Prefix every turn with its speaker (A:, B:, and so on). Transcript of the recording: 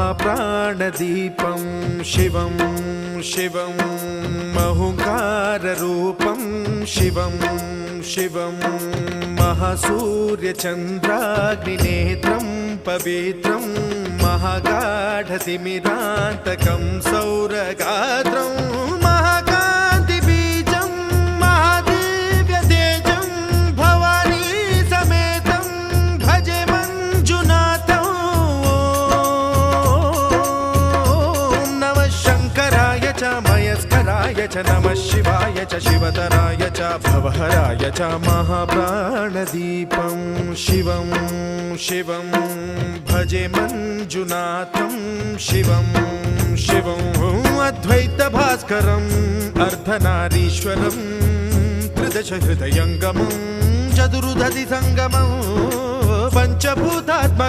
A: महाप्राणदीपं शिवं शिवं महुङ्काररूपं शिवं शिवं महासूर्यचन्द्राग्निनेत्रं पवित्रं महागाढतिमिरान्तकं सौरगात्रं महाकान्तिबीजं महादिव्यतेजं भवानी समेतं भजे मञ्जुनाथं। ॐ नमः शङ्कराय च मयस्कराय च नमः शिवाय च शिवतराय च भवहराय च महाप्राणदीपं शिवं शिवं भजे मञ्जुनाथं शिवं शिवं अद्वैतभास्करम् अर्धनारीश्वरं त्रिदशहृदयङ्गमं चतुर्दधिसङ्गमं पञ्चभूतात्मकम्